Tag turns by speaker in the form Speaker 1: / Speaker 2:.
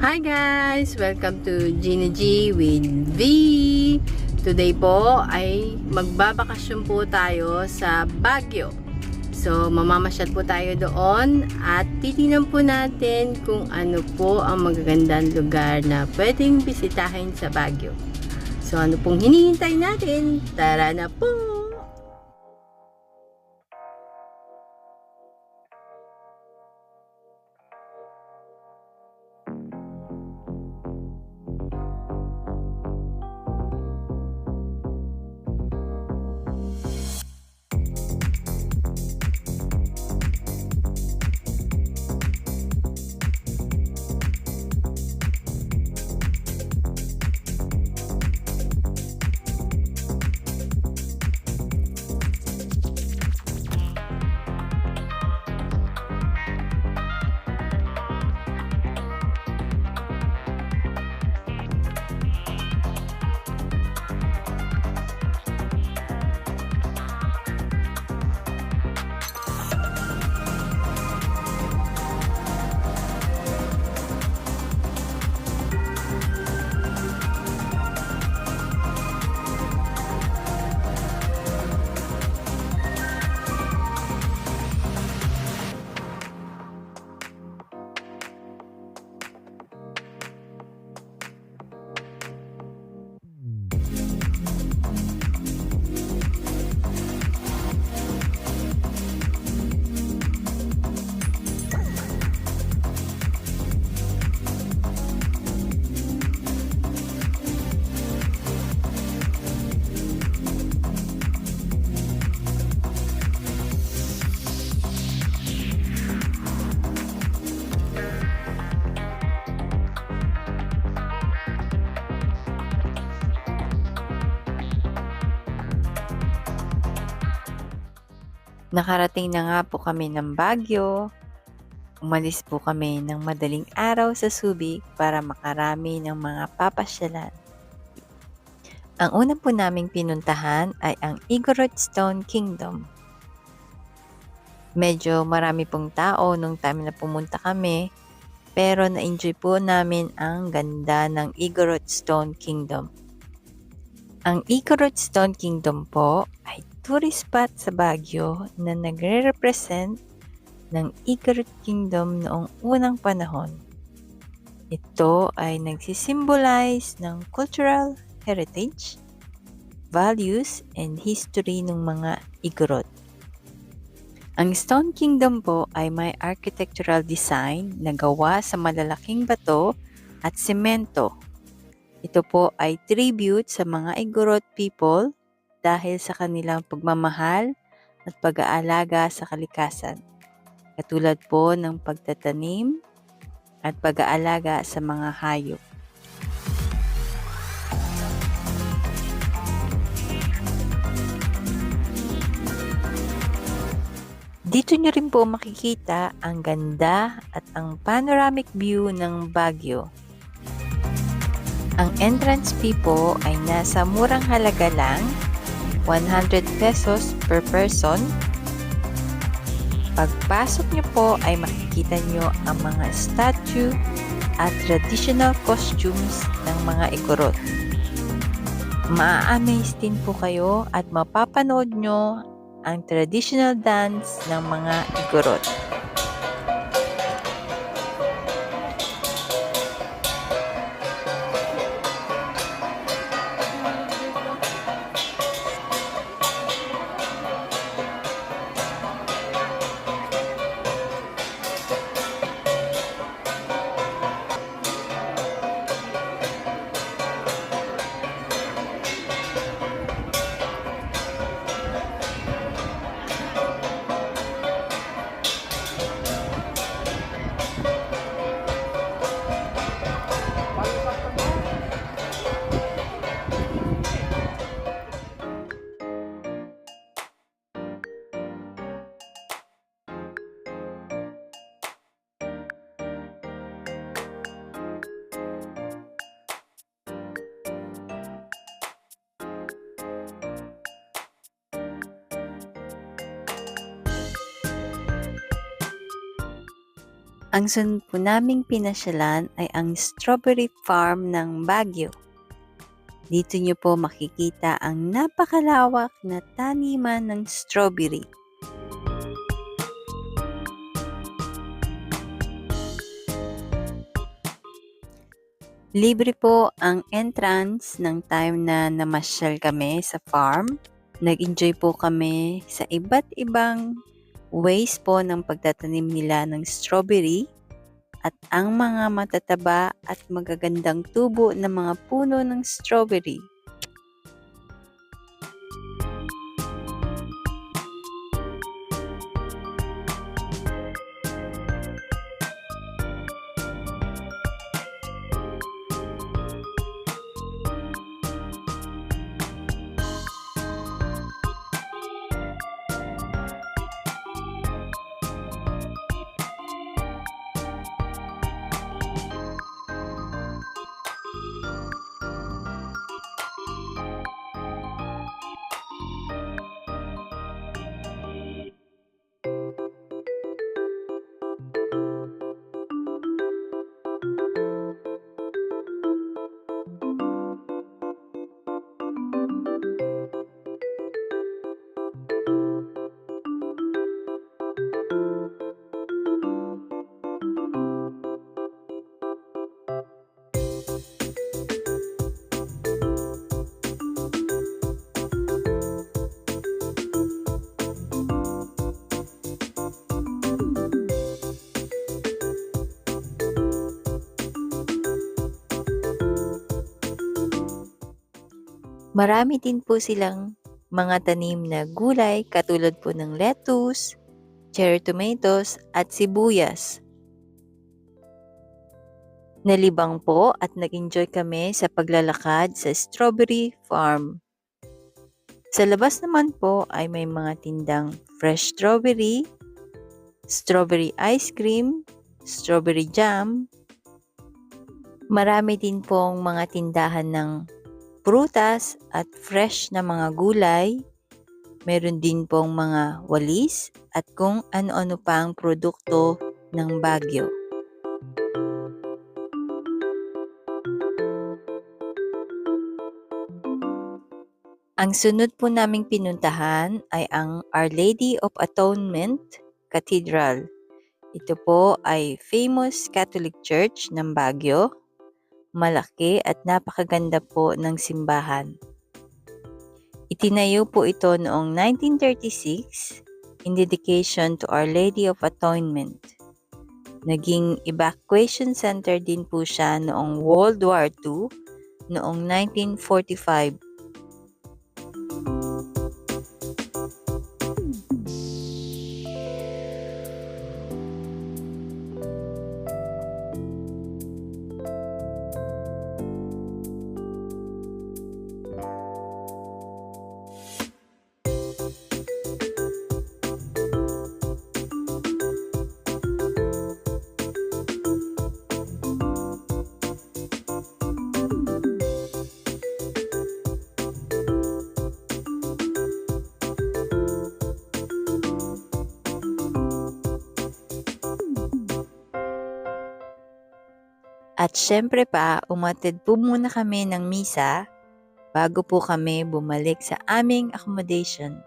Speaker 1: Hi guys! Welcome to Gina G with V. Today po ay magbabakasyon po tayo sa Baguio. So mamamasyal po tayo doon at titingnan po natin kung ano po ang magagandang lugar na pwedeng bisitahin sa Baguio. So ano pong hinihintay natin? Tara na po! Nakarating na nga po kami ng Baguio. Umalis po kami ng madaling araw sa Subic para makarami ng mga papasyalan. Ang una po naming pinuntahan ay ang Igorot Stone Kingdom. Medyo marami pong tao nung time na pumunta kami, pero na-enjoy po namin ang ganda ng Igorot Stone Kingdom. Ang Igorot Stone Kingdom po ay tourist spot sa Baguio na nagre-represent ng Igorot Kingdom noong unang panahon. Ito ay nagsisimbolize ng cultural heritage, values, and history ng mga Igorot. Ang Stone Kingdom po ay may architectural design na gawa sa malalaking bato at semento. Ito po ay tribute sa mga Igorot people dahil sa kanilang pagmamahal at pag-aalaga sa kalikasan, katulad po ng pagtatanim at pag-aalaga sa mga hayop. Dito nyo rin po makikita ang ganda at ang panoramic view ng Baguio. Ang entrance fee po ay nasa murang halaga lang, 100 pesos per person. Pagpasok nyo po ay makikita nyo ang mga statue at traditional costumes ng mga Igorot. Ma-amaze din po kayo at mapapanood nyo ang traditional dance ng mga Igorot. Ang sunod po naming pinasyalan ay ang strawberry farm ng Baguio. Dito nyo po makikita ang napakalawak na taniman ng strawberry. Libre po ang entrance ng time na namasyal kami sa farm. Nag-enjoy po kami sa iba't ibang ways po ng pagtatanim nila ng strawberry at ang mga matataba at magagandang tubo ng mga puno ng strawberry. Marami din po silang mga tanim na gulay katulad po ng lettuce, cherry tomatoes at sibuyas. Nalibang po at nag-enjoy kami sa paglalakad sa strawberry farm. Sa labas naman po ay may mga tindang fresh strawberry, strawberry ice cream, strawberry jam. Marami din pong mga tindahan ng prutas at fresh na mga gulay. Meron din pong mga walis at kung ano-ano pang produkto ng Baguio. Ang sunod po naming pinuntahan ay ang Our Lady of Atonement Cathedral. Ito po ay famous Catholic Church ng Baguio. Malaki at napakaganda po ng simbahan. Itinayo po ito noong 1936 in dedication to Our Lady of Atonement. Naging evacuation center din po siya noong World War II noong 1945. At syempre pa, umatid po muna kami ng misa bago po kami bumalik sa aming accommodation.